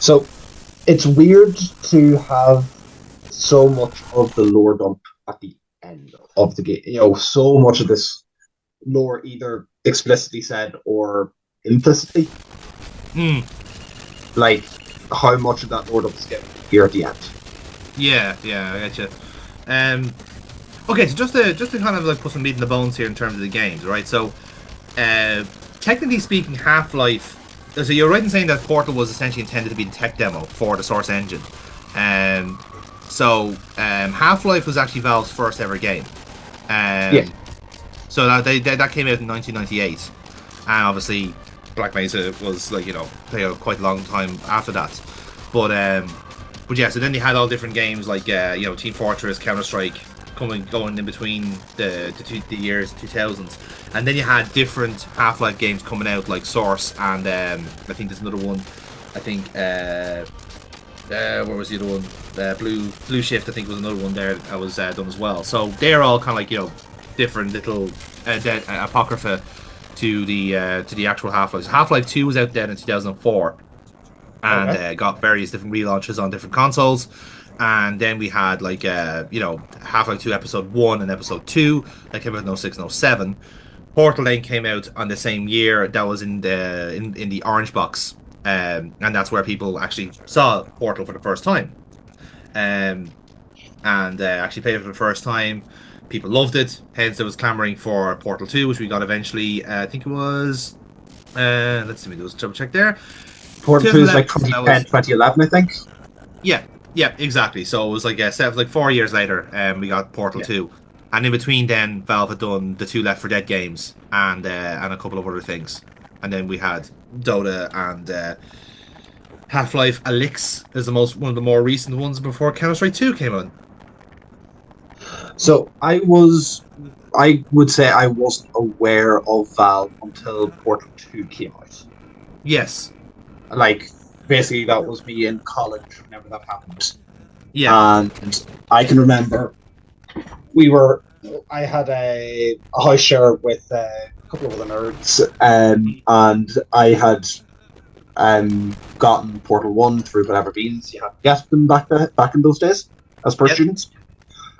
So it's weird to have so much of the lore dump at the end of the game. So much of this lore either explicitly said or implicitly. Mm, Like how much of that lore dump is given here at the end. yeah, yeah, I get you. Um, okay, so just to kind of like put some meat in the bones here in terms of the games, right? So, uh, technically speaking, Half Life. So you're right in saying that Portal was essentially intended to be the tech demo for the Source engine. Um, Half Life was actually Valve's first ever game. Yeah. Um, so that came out in 1998, and obviously Black Mesa was like they had quite a long time after that. But um, but yeah, so then they had all different games like Team Fortress, Counter Strike, coming going in between the years 2000s, and then you had different Half Life games coming out like Source and I think there's another one. I think what was the other one? Blue Shift I think was another one there that was done as well. So they're all kind of like different little apocrypha to the actual Half Life. Half Life 2 was out there in 2004 and Okay. got various different relaunches on different consoles. And then we had like Half Life 2 Episode 1 and Episode 2 that came out in '06 and '07. Portal Lane came out on the same year. That was in the orange box, and that's where people actually saw Portal for the first time. Um, and actually played it for the first time. People loved it. Hence, there was clamoring for Portal 2, which we got eventually. I think it was. Let's see, me do a double check there. Portal 2 is like 2011. So that 2010, was 2011, I think. yeah, yeah, exactly. So it was like like 4 years later, we got Portal Yeah. 2, and in between then, Valve had done the two Left 4 Dead games and a couple of other things, and then we had Dota and Half Life Alyx is the most one of the more recent ones before Counter Strike 2 came on. So I would say I wasn't aware of Valve until Portal 2 came out. Yes, Like, basically, that was me in college whenever that happened. yeah, And I can remember we were, I had a house share with a couple of other nerds, and I had gotten Portal 1 through whatever means you had to get them back in those days as per yep, students.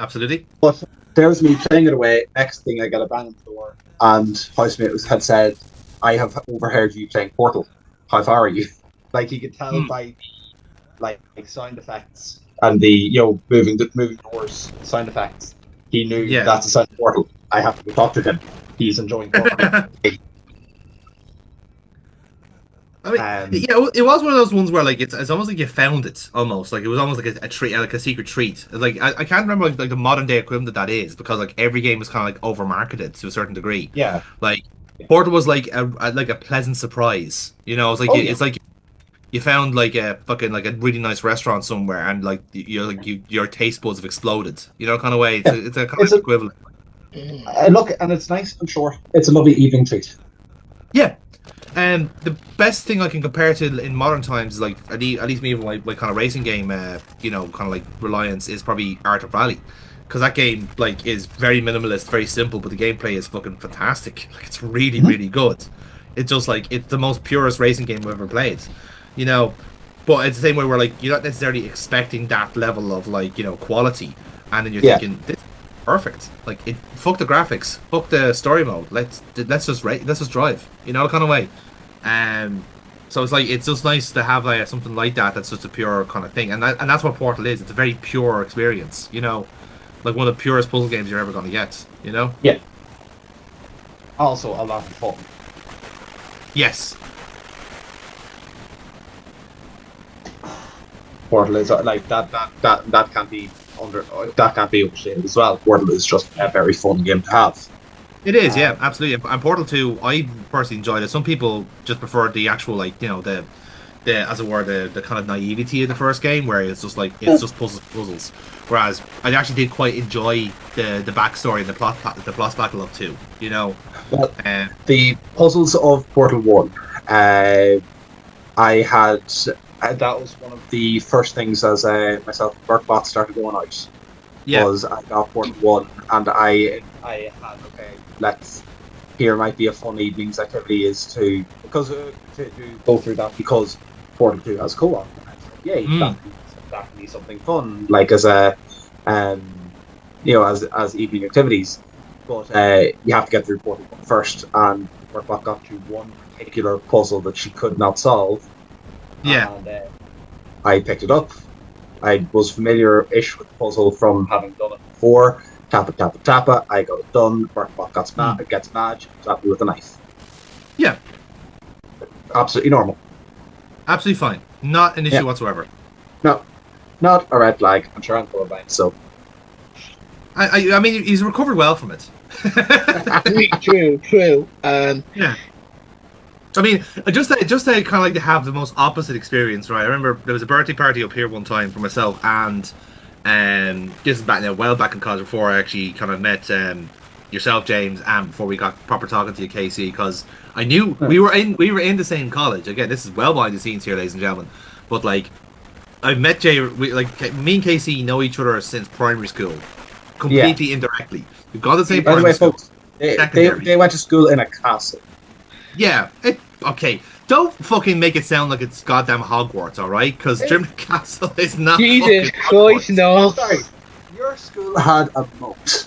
absolutely. But there's me playing it away. Next thing, I get a bang on the door, and housemate had said, "I have overheard you playing Portal. How far are you?" Like you could tell Mm. by the sound effects and the moving doors sound effects. He knew Yeah. that's a sound of Portal. I have to go talk to him. He's enjoying Portal. I mean, Um, yeah, it was one of those ones where like it's almost like you found it almost like it was almost like a treat, like a secret treat. Like I can't remember like the modern day equivalent that is because like every game is kind of like over marketed to a certain degree. yeah. Like Portal was like a pleasant surprise. It's like Oh yeah. you found like a fucking like a really nice restaurant somewhere and like your taste buds have exploded. Kind of way. It's Yeah. a kind It's of a equivalent. look, and it's nice and short. It's a lovely evening treat. Yeah. And the best thing I can compare to in modern times is like at least me with my kind of racing game, kind of like reliance is probably Art of Rally, because that game like is very minimalist, very simple, but the gameplay is fucking fantastic. Like it's really Mhm. really good. It's just like it's the most purest racing game I've ever played, you know. But it's the same way where like you're not necessarily expecting that level of like quality, and then you're Yeah. thinking this is perfect. Like it, fuck the graphics, fuck the story mode. Let's just drive, kind of way. Um, so it's just nice to have like something like that that's just a pure kind of thing, and that's what Portal is. It's a very pure experience, like one of the purest puzzle games you're ever gonna get. Yeah. Also a lot of fun. Yes, Portal is like that can't be that can't be overstated as well. Portal is just a very fun game to have. it is. Uh, Yeah, absolutely. And Portal 2, I personally enjoyed it. Some people just prefer the actual like the as it were the kind of naivety of the first game where it's just like it's just puzzles. Whereas I actually did quite enjoy the backstory and the plot battle of two. well, Um, the puzzles of Portal One, I had that was one of the first things as myself and Burkbot started going out. yeah, Was I got Portal One, and I had okay, let's here might be a fun evening's activity is to go through that because Portal Two has co-op. yeah, Mm. that can be something fun, like as a as evening activities. But you have to get through portal one first, and Workbot got to one particular puzzle that she could not solve, Yeah. and I picked it up. I was familiar-ish with the puzzle from having done it before. Tappa, tappa, tappa. I got it done. Workbot Mm. gets mad. She comes at me with a knife. Yeah. Absolutely normal. Absolutely fine. Not an Yeah. issue whatsoever. No, not a red flag. I'm sure I'm colorblind, so I mean, he's recovered well from it. True, true. Yeah. I mean, just to kind of like to have the most opposite experience, right? I remember there was a birthday party up here one time for myself, and this is back now, well back in college before I actually kind of met yourself, James, and before we got proper talking to you, Casey, because I knew we were in the same college. Again, this is well behind the scenes here, ladies and gentlemen. But like, I've met Jay. Me and Casey know each other since primary school, yeah. completely indirectly. We've gone to the same By the primary way, school, folks, they secondary. they went to school in a castle. Yeah. Okay. Don't fucking make it sound like it's goddamn Hogwarts, all right? Because Hey, German Castle is not Jesus fucking Christ, Hogwarts. no. sorry, your school had a moat.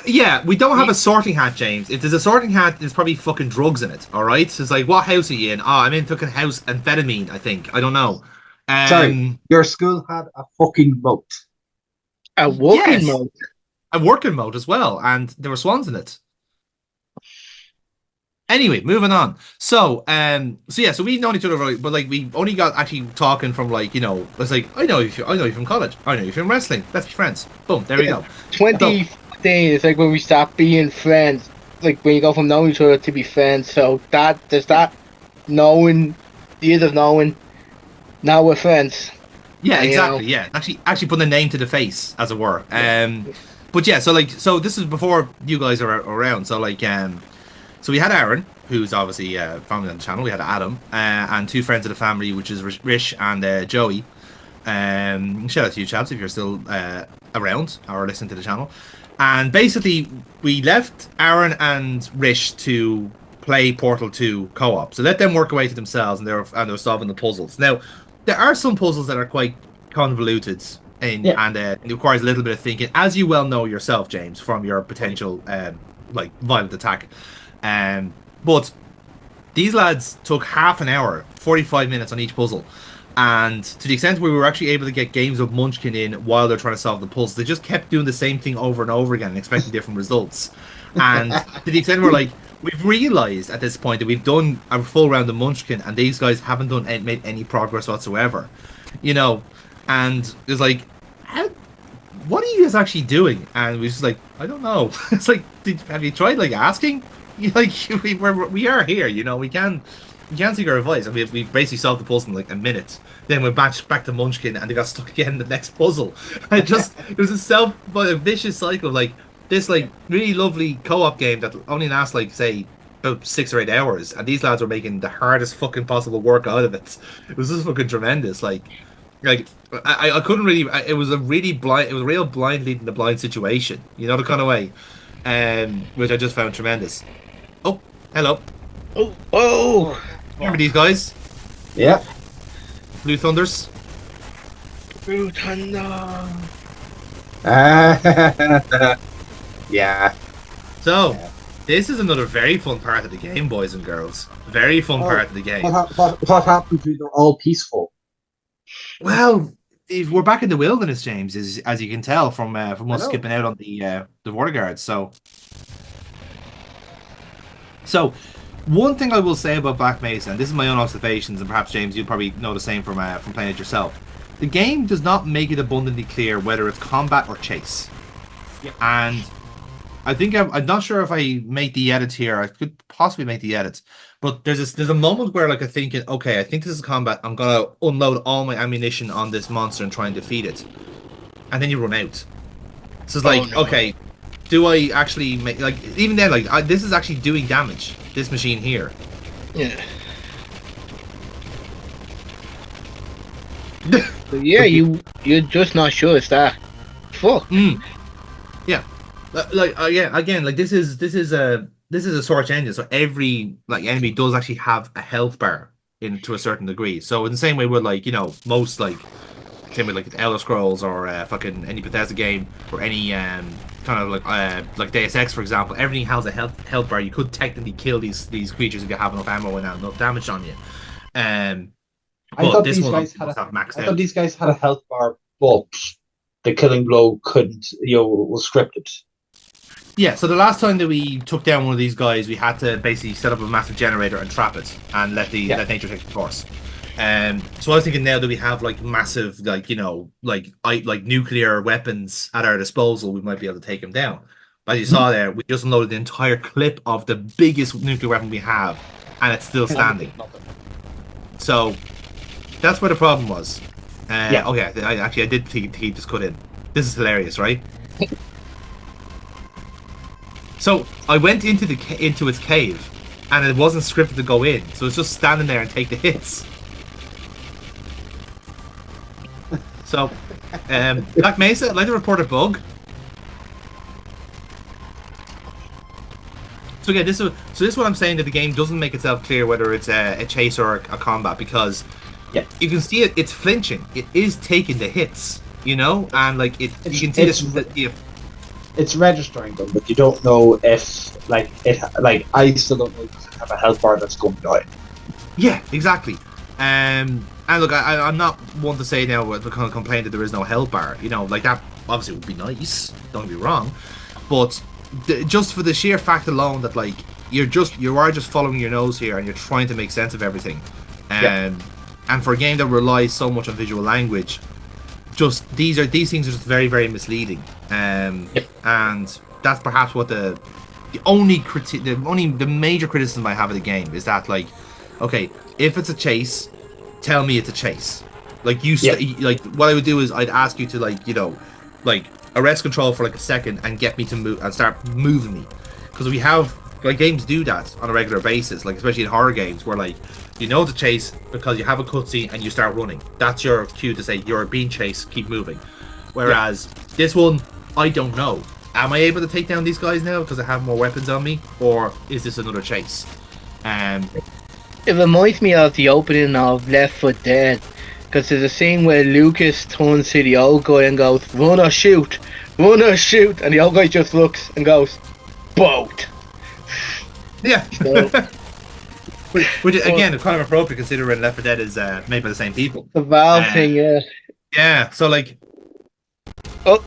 Yeah, we don't have a sorting hat, James. If there's a sorting hat, there's probably fucking drugs in it. All right. So it's like, what house are you in? Oh, I'm in fucking house amphetamine. I think. I don't know. Sorry, Um. your school had a fucking moat. A walking Yes, mode. a working mode as well, and there were swans in it. Anyway, moving on. So yeah, so we've known each other, but like we only got actually talking from like it's like I know you from college, I know you from wrestling. Let's be friends. Boom, there we Yeah. go. So 20 days, like when we start being friends. Like when you go from knowing each other to be friends. So there's that knowing, the other knowing, now we're friends. yeah, And exactly. Yeah, actually putting a name to the face, as it were. But yeah, so this is before you guys are around. So we had Aaron, who's obviously family on the channel. We had Adam and two friends of the family, which is Rish and Joey. Shout out to you, chaps, if you're still around or listening to the channel. And basically, we left Aaron and Rish to play Portal 2 co-op. So let them work away to themselves, and they were solving the puzzles. Now, there are some puzzles that are quite convoluted, Yeah. and it requires a little bit of thinking, as you well know yourself, James, from your potential like violent attack. But these lads took half an hour, 45 minutes on each puzzle. And to the extent where we were actually able to get games of Munchkin in while they're trying to solve the puzzles, they just kept doing the same thing over and over again and expecting different results. And to the extent where like we've realized at this point that we've done a full round of Munchkin and these guys haven't made any progress whatsoever. You know, and it's like, how, what are you guys actually doing? And we just like, I don't know. It's like, have you tried like asking? Like we are here, we can seek our advice, and we basically solved the puzzle in like a minute. Then we're back to Munchkin, and they got stuck again in the next puzzle. It was a vicious cycle of like this like really lovely co-op game that only lasts like say about 6 or 8 hours, and these lads were making the hardest fucking possible work out of it. It was just fucking tremendous. Like I couldn't really. It was a really blind. It was a real blind leading the blind situation. You know the kind of way, which I just found tremendous. Oh, hello. oh, Remember these guys? Yeah. Blue Thunders? Blue Thunder. Yeah. So, Yeah. this is another very fun part of the game, boys and girls. Very fun part of the game. What happened to they're all peaceful? Well, if we're back in the wilderness, James, as you can tell from us know. skipping out on the water guards. So, one thing I will say about Black Mesa, and this is my own observations, and perhaps James, you'll probably know the same from playing it yourself. The game does not make it abundantly clear whether it's combat or chase. Yep. And I think I'm not sure if I make the edits here. I could possibly make the edits, but there's a moment where like I'm thinking, okay, I think this is combat. I'm gonna unload all my ammunition on this monster and try and defeat it, and then you run out. So it's like, no. okay, do I actually make like even then like this is actually doing damage? This machine here. Yeah. But yeah, you're just not sure it's that. Fuck. Yeah. Yeah. Again, like this is a search engine, so every like enemy does actually have a health bar. to a certain degree. So in the same way with like, most like same with like Elder Scrolls or fucking any Bethesda game or any kind of like Deus Ex, for example, everything has a health bar. You could technically kill these creatures if you have enough ammo and enough damage on you. Um, I but thought this these one guys obviously had must a. have maxed I thought out. these guys had a health bar, but the killing blow couldn't. Was scripted. Yeah, so the last time that we took down one of these guys, we had to basically set up a massive generator and trap it and let nature take the course. So I was thinking now that we have like massive, like like nuclear weapons at our disposal, we might be able to take him down. But as you saw there, we just unloaded the entire clip of the biggest nuclear weapon we have, and it's still standing. So that's where the problem was. Okay, I did think he just cut in. This is hilarious, right? So I went into into its cave, and it wasn't scripted to go in, so it's just standing there and take the hits. So, Black Mesa, I'd like to report a bug. So again, this is what I'm saying, that the game doesn't make itself clear whether it's a chase or a combat, because you can see it's flinching. It is taking the hits, and like you can see this. It's registering them, but you don't know if I still don't know if it have a health bar that's going to die. Yeah, exactly. And look, I'm not one to say now with the kind of complaint that there is no health bar. Like that obviously would be nice. Don't get me wrong, but just for the sheer fact alone that like you are just following your nose here and you're trying to make sense of everything, and for a game that relies so much on visual language, just these things are just very, very misleading. And that's perhaps what the major criticism I have of the game is that, like, okay, if it's a chase, tell me it's a chase. Like like what I would do is I'd ask you to like arrest control for like a second and get me to move and start moving me, because we have like games do that on a regular basis, like especially in horror games where like it's a chase because you have a cutscene and you start running. That's your cue to say you're being chased, keep moving. Whereas this one, I don't know. Am I able to take down these guys now because I have more weapons on me, or is this another chase? It reminds me of the opening of Left 4 Dead, because there's a scene where Lucas turns to the old guy and goes, run or shoot, and the old guy just looks and goes, boat. Yeah. Which again is kind of appropriate considering Left 4 Dead is made by the same people. The Valve thing, yeah. Yeah, so like... Oh.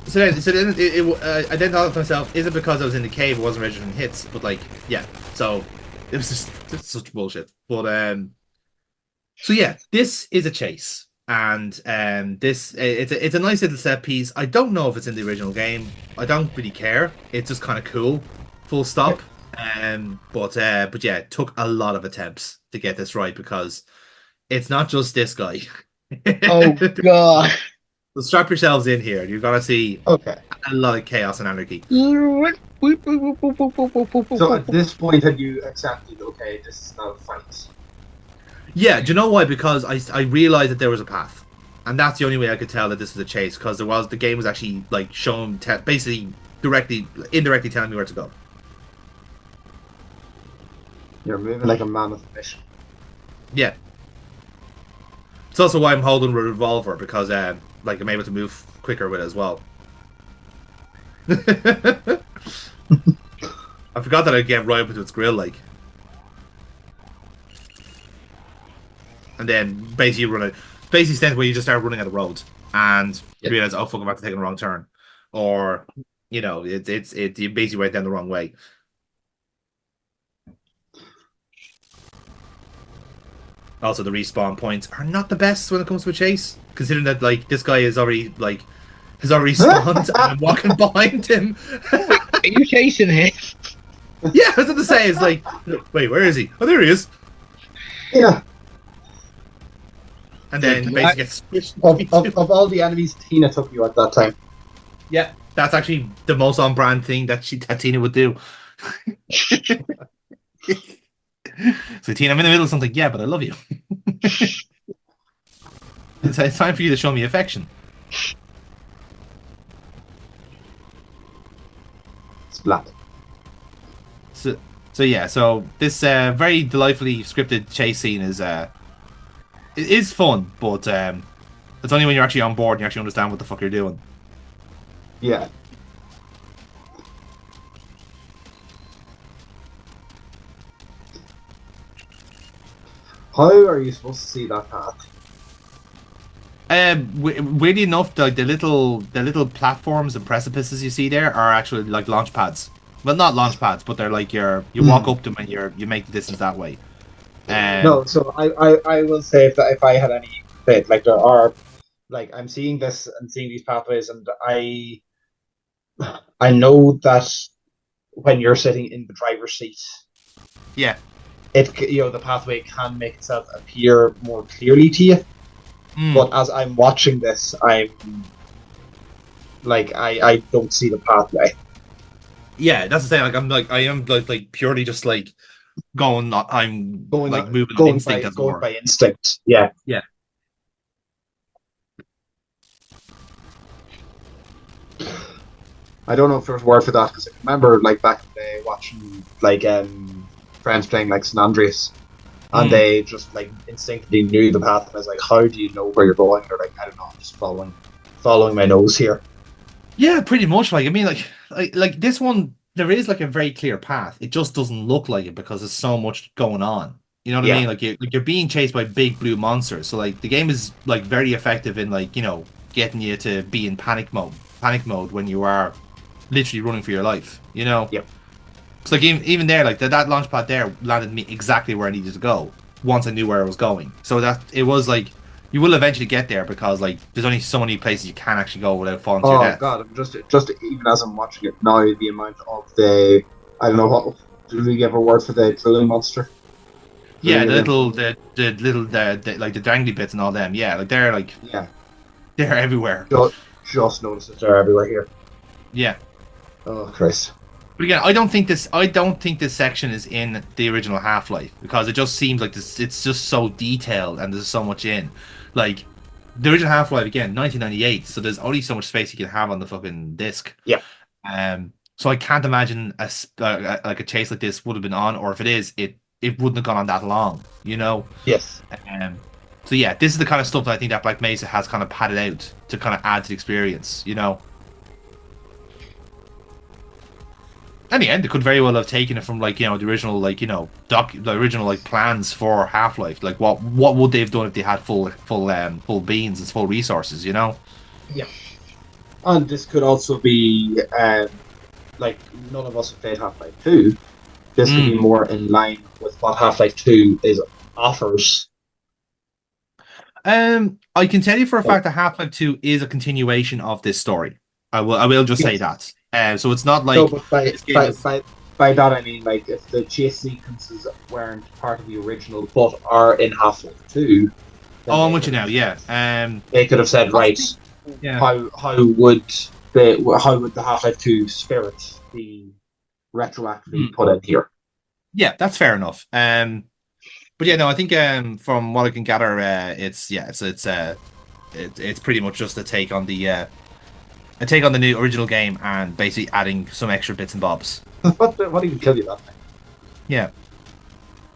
So then I then thought to myself, is it because I was in the cave, it wasn't registering hits? But like, yeah, so it was just such bullshit. But so yeah, this is a chase, and this it's a nice little set piece. I don't know if it's in the original game. I don't really care. It's just kind of cool, full stop. But yeah, it took a lot of attempts to get this right, because it's not just this guy. Oh god. So strap yourselves in here. You're gonna see a lot of chaos and anarchy. So at this point, had you accepted, okay, this is not a fight? Yeah, do you know why? Because I realized that there was a path, and that's the only way I could tell that this is a chase, because the game was actually like showing basically indirectly telling me where to go. You're moving like a man with a mission. Yeah. It's also why I'm holding a revolver, because like I'm able to move quicker with it as well. I forgot that I'd get right up into its grill, like. And then basically you run it. Basically stands where you just start running out of road and you realize, oh fuck, I'm about to take a wrong turn. Or, it's you basically went down the wrong way. Also, the respawn points are not the best when it comes to a chase, considering that like this guy is already has already spawned and I'm walking behind him. Are you chasing him? Yeah, I was going to say, it's like, wait, where is he? Oh, there he is. Yeah. And then basically gets squished. Of all the enemies, Tina took you at that time. Yeah, that's actually the most on-brand thing that Tina would do. So Tina, I'm in the middle of something. Yeah, but I love you. It's time for you to show me affection. Splat. So So yeah, so this very delightfully scripted chase scene it is fun, but it's only when you're actually on board and you actually understand what the fuck you're doing. Yeah. How are you supposed to see that path? Weirdly enough, like the little platforms and precipices you see there are actually like launch pads. Well, not launch pads, but they're like you walk Hmm. up them and you make the distance that way. No, so I will say if I had any faith, like there are like I'm seeing this and seeing these pathways, and I know that when you're sitting in the driver's seat, Yeah. the pathway can make itself appear more clearly to you. Mm. But as I'm watching this, I'm like I don't see the pathway Yeah, that's the thing. I am like purely just like going. I'm going like on, moving on instinct, as it going were. by instinct. Yeah. Yeah. I don't know if there's a word for that because I remember like back in the day watching like friends playing like San Andreas and Mm. they just like instinctively knew the path and I was like, how do you know where you're going? They're like, I don't know, I'm just following my nose here. Yeah, pretty much. Like I mean, like this one, there is like a very clear path. It just doesn't look like it because there's so much going on. You know what I Yeah. mean? You're being chased by big blue monsters. So like the game is like very effective in like getting you to be in panic mode when you are literally running for your life. You know. Yeah. So like even there, like that launch pad there landed me exactly where I needed to go once I knew where I was going. So that it was like you will eventually get there because like there's only so many places you can actually go without falling to your Oh death. God, I'm just even as I'm watching it now, the amount of the I don't know what do we give a word for the drilling monster? Yeah, Drilling the again. little the little the like the dangly bits and all them. Yeah, like Yeah. they're everywhere. Just noticed that they're everywhere here. Yeah. Oh Christ. But again, I don't think this section is in the original Half-Life because it just seems like this it's just so detailed and there's so much in. Like the original Half-Life again, 1998, so there's only so much space you can have on the fucking disc. Yeah. So I can't imagine like a chase like this would have been on, or if it is, it wouldn't have gone on that long, you know. Yes. Um, so yeah, this is the kind of stuff that I think that Black Mesa has kind of padded out to kind of add to the experience, you know. In the end, it could very well have taken it from like the original like the original like plans for Half Life. Like what would they have done if they had full beans and full resources, you know? Yeah. And this could also be like none of us have played Half Life 2. This could be Mm. more in line with what Half Life 2 is offers. I can tell you for a Oh, fact that Half Life 2 is a continuation of this story. I will just say yes. that. So it's not No, like but by this game by is. by by that I mean like if the chase sequences weren't part of the original but are in Half Life 2, then Oh, I'm with you now. Yeah. they could have said right, Possibly. Yeah. how would the Half Life 2 spirit be retroactively Hmm. put in here? Yeah, that's fair enough. But yeah, no, I think from what I can gather, it's pretty much just a take on the new original game and basically adding some extra bits and bobs. What even kill you that thing? Yeah.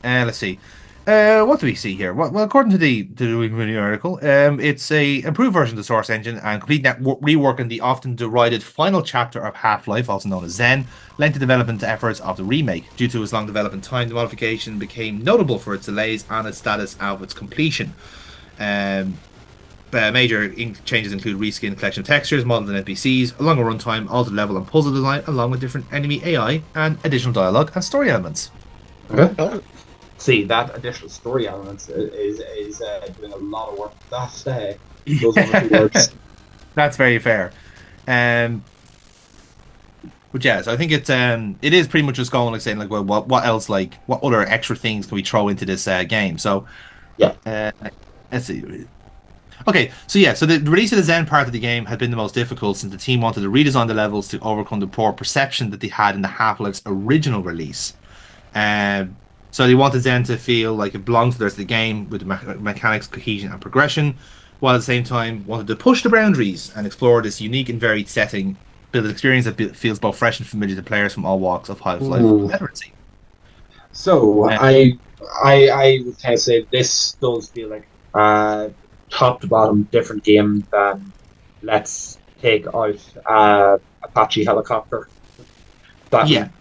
Let's see. What do we see here? Well, according to the Wikipedia article, it's a improved version of the source engine and complete reworking the often derided final chapter of Half-Life, also known as Zen, lent the development efforts of the remake. Due to its long development time, the modification became notable for its delays and its status of its completion. Um, Major changes include reskin collection of textures, models, and NPCs, a longer runtime, altered level and puzzle design, along with different enemy AI and additional dialogue and story elements. Okay. Oh, See that additional story element is doing a lot of work. Those one or two words. That's very fair. Um, but yeah, so I think it is pretty much just going like saying like, well, what else, like what other extra things can we throw into this game? So Yeah. uh, let's see. Okay, so yeah, so the release of the Zen part of the game had been the most difficult since the team wanted to redesign the levels to overcome the poor perception that they had in the Half-Life's original release. Um, so they wanted Zen to feel like it belonged to the rest of the game with the mechanics, cohesion, and progression, while at the same time wanted to push the boundaries and explore this unique and varied setting, build an experience that feels both fresh and familiar to players from all walks of Half-Life Ooh. veterancy. So Yeah. I would kind of say this does feel like a top to bottom different game than let's take out Apache helicopter. That Yeah. would